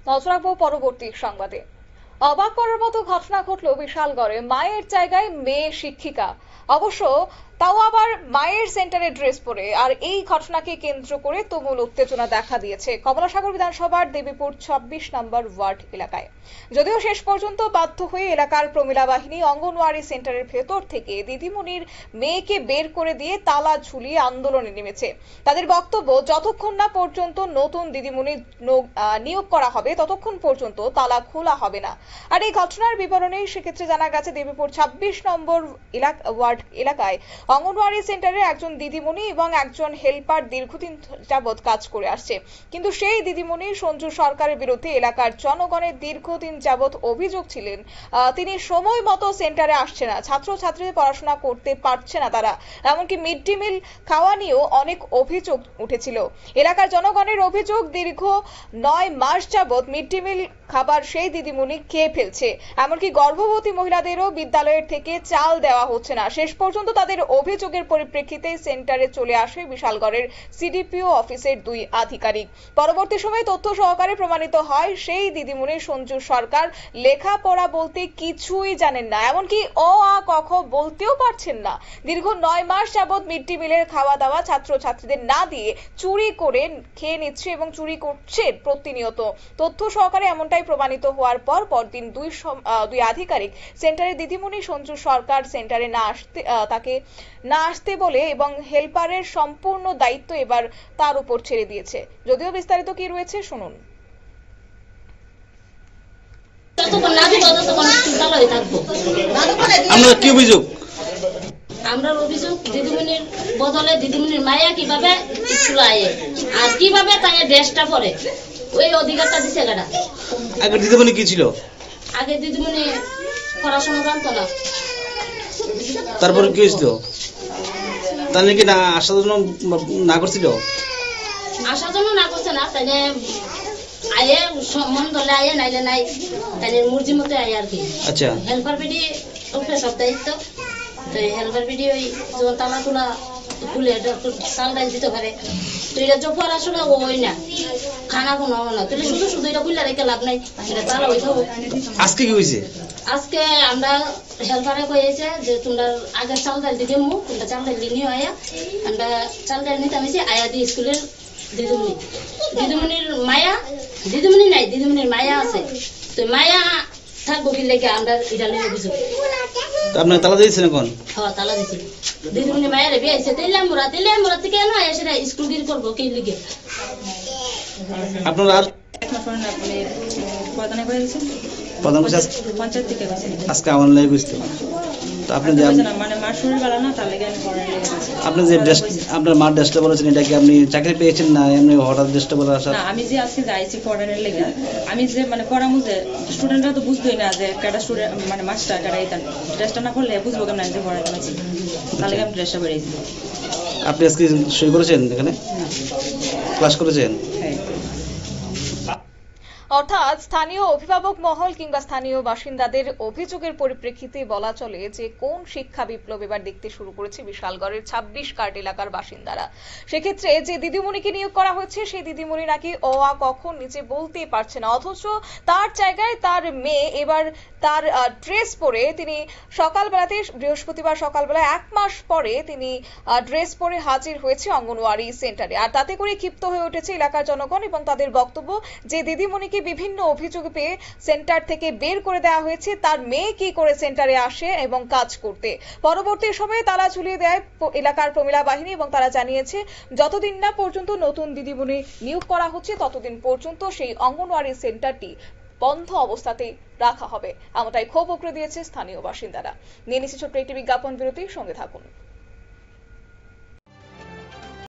নজর রাখবো পরবর্তী সংবাদে। অবাক করার মতো ঘটনা ঘটলো বিশালগড়ে। মায়ের জায়গায় মেয়ে শিক্ষিকা, অবশ্য তাও আবার মায়ের সেন্টারে ড্রেস পরে। আর এই ঘটনাকে কেন্দ্র করে তুমুল উত্তেজনা দেখা দিয়েছে কমলাসাগর বিধানসভার দেবীপুর 26 নম্বর ওয়ার্ড এলাকায়। যদিও শেষ পর্যন্ত বাধ্য হয়ে এলাকার প্রমিলা বাহিনী অঙ্গনওয়াড়ি সেন্টারের ভেতর থেকে দিদিমণির মেয়েকে বের করে দিয়ে তালা ঝুলিয়ে আন্দোলনে নেমেছে। তাদের বক্তব্য, যতক্ষণ না পর্যন্ত নতুন দিদিমণি নিয়োগ করা হবে ততক্ষণ পর্যন্ত তালা খোলা হবে না। আর এই ঘটনার বিবরণে সেক্ষেত্রে জানা গেছে দেবীপুর 26 নম্বর ওয়ার্ড এলাকায় অঙ্গনওয়াড়ি সেন্টারে একজন দিদিমণি এবং একজন হেল্পার দীর্ঘদিন যাবৎ কাজ করে আসছে। কিন্তু সেই দিদিমণি সঞ্জু সরকারের বিরুদ্ধে এলাকার জনগণের দীর্ঘদিন যাবৎ অভিযোগ ছিলেন তিনি সময় মতো সেন্টারে আসছে না, ছাত্রছাত্রীদের পড়াশোনা করতে পারছে না তারা, এমনকি মিড ডে মিল খাওয়া নিয়েও অনেক অভিযোগ উঠেছিল। এলাকার জনগণের অভিযোগ, দীর্ঘ 9 মাস যাবৎ মিড ডে মিল খাবার সেই দিদিমণি খেয়ে ফেলছে, এমনকি গর্ভবতী মহিলাদেরও বিদ্যালয়ের থেকে চাল দেওয়া হচ্ছে না। শেষ পর্যন্ত তাদের অভিযোগের পরিপ্রেক্ষিতে সেন্টারে চলে আসে বিশালগড়ের সিডিপিও অফিসের 2 আধিকারিক। পরবর্তী সময়ে তথ্য সহকারে প্রমাণিত হয় সেই দিদিমণি সঞ্জু সরকার লেখাপড়া বলতে কিছুই জানেন না, এমনকি অ আ ক খ বলতেও পারছেন না। দীর্ঘ 9 মাস যাবৎ মিড ডে মিলের খাওয়া দাওয়া ছাত্রছাত্রীদের না দিয়ে চুরি করে খেয়ে নিচ্ছে এবং চুরি করছে প্রতিনিয়ত। তথ্য সহকারে এমনটাই প্রমাণিত হওয়ার পর পরদিন 2 আধিকারিক সেন্টারে দিদিমণি সঞ্জু সরকার সেন্টারে তাকে না আসতে বলে এবং হেল্পারের সম্পূর্ণ দায়িত্ব এবার তার উপর ছেড়ে দিয়েছে। যদিও বিস্তারিত কি রয়েছে শুনুন। আমরা কি অভিযোগ? আমরা অভিযোগ, দিদিমণির বদলে দিদিমণির মায়া কিভাবে স্কুলে আয়ে আর কিভাবে তাই ড্রেসটা পরে, ওই অধিকারটা দিছে গাড়া। আগে দিদিমণি কি ছিল? আগে দিদিমণি পড়াশোনা জানতো না। তারপরে কি হয়েছিল? তার নাকি না আসার জন্য না করছিল? আসার জন্য না করছে না, তাই আয়ে মন ধরলে আয়ে, নাইলে নাই, তাই মর্জি মতো আয়ে আর কি। আচ্ছা, হেল্পার বিডি ওকে সব দায়িত্ব, তো হেল্পার বিডি ওই যখন তালা তুলা খুলে চাল ডাল দিতে পারে, তো এটা যে পড়াশোনা ওই না, খানা কোনো না, তাহলে শুধু শুধু এটা খুলে রেখে লাভ নাই, এটা চালা হয়ে থাকবো। আজকে কি হয়েছে? আজকে আমরা হেল্পারে কয়েছে যে তোমরা আগে চাল ডাল দিতে মুখ, তোমরা চাল ডাল দিয়ে নিয়ে আয়া, আমরা চাল ডাল নিতে আমি আয়া দিয়ে স্কুলের দিদিমণি, দিদিমণির মায়া, দিদিমণি নাই, দিদিমণির মায়া আছে, তো মায়া থাকবো কি লেগে আমরা এটা নিয়ে অভিযোগ। আপনার তালা দিয়েছেন এখন? হ্যাঁ, তালা দিয়েছি। দিদিমণি মায়ের বিয়ে আছে, তেলে আমরা থেকে না সেটা স্কুল গিরি করবো কি লিগে। আপনারা প্রধান পঞ্চায়েত থেকে আজকে আমার লাগে বুঝতে তো আপনি যে মানে মার শরীর ভালো না, তার লেগে আমি পড়ার লেগে আছি। আপনি যে আপনার মার ড্রেসটা বলেছেন, এটা কি আপনি চাকরি পেয়েছেন না এমনি হঠাৎ ড্রেসটা বলে আসা? না, আমি যে আজকে যাইছি পড়ানোর লেগে, আমি যে মানে পড়ামু যে স্টুডেন্টরা তো বুঝতোই না যে একটা স্টুডেন্ট মানে মাস্টার কারা এটা ড্রেসটা না করলে বুঝবো কেমন যে পড়াতে আছি, তার লেগে আমি ড্রেসটা বেরিয়েছি। আপনি আজকে সই করেছেন এখানে? ক্লাস করেছেন? হ্যাঁ। অর্থাৎ স্থানীয় অভিভাবক মহল কিংবা স্থানীয় বাসিন্দাদের অভিযোগের পরিপ্রেক্ষিতে বলা চলে যে কোন শিক্ষা বিপ্লব এবার দেখতে শুরু করেছে বিশালগড়ের 26 কার্ড এলাকার বাসিন্দারা। সেক্ষেত্রে যে দিদিমণিকে নিয়োগ করা হয়েছে সেই দিদিমণি নাকি অ আ ক খ নিচে বলতে পারছে না, অথচ তার জায়গায় তার মেয়ে এবার তার ড্রেস পরে তিনি সকালবেলাতে, বৃহস্পতিবার সকালবেলা 1 মাস পরে তিনি ড্রেস পরে হাজির হয়েছে অঙ্গনওয়াড়ি সেন্টারে। আর তাতে করে ক্ষিপ্ত হয়ে উঠেছে এলাকার জনগণ এবং তাদের বক্তব্য যে দিদিমণিকে বিভিন্ন অভিযোগ পেয়ে সেন্টার থেকে বের করে দেওয়া হয়েছে, তার মেয়ে কি করে সেন্টারে আসে এবং কাজ করতে। পরবর্তী সময়ে তালা ঝুলিয়ে দেয় এলাকার প্রমিলা বাহিনী এবং তারা জানিয়েছে যতদিন না পর্যন্ত নতুন দিদিমণি নিয়োগ করা হচ্ছে ততদিন পর্যন্ত সেই অঙ্গনওয়াড়ি সেন্টারটি বন্ধ অবস্থাতেই রাখা হবে। এমনটাই ক্ষোভ উগরে দিয়েছে স্থানীয় বাসিন্দারা। নিয়ে নিচ্ছে ছোট্ট একটি বিজ্ঞাপন বিরতি, সঙ্গে থাকুন।